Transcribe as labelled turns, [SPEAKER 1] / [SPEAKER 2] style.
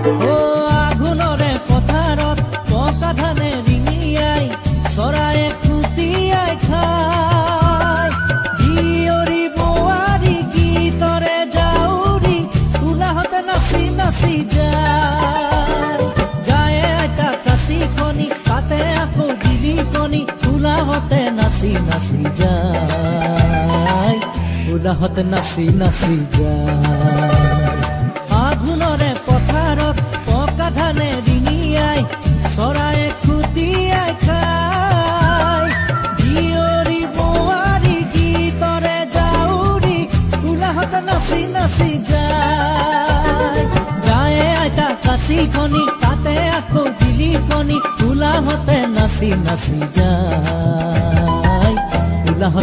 [SPEAKER 1] আঘোণৰে পথাৰত পকা ধানে ৰিঙিয়াই চৰায়ে খুটিয়াই খায় জীয়ৰী বোৱাৰী গীতৰে জাউৰী ওলাহতে নাচি নাচি যায় আইতা কাঁচিখনি পাতে আকৌ জিলিকনি ওলাহতে নাচি নাচি যায় ওলাহতে নাচি নাচি যায় আঘোণৰে পথাৰত পকা ধানে ৰিঙিয়াই চৰায়ে খুটিয়াই খায় জীয়ৰী বোৱাৰী গীতৰে জাউৰী ওলাহতে নাচি নাচি যায় আইতা কাঁচিখনি তাতে আকৌ জিলিকনি ওলাহতে নাচি নাচি যায় ওলাহতে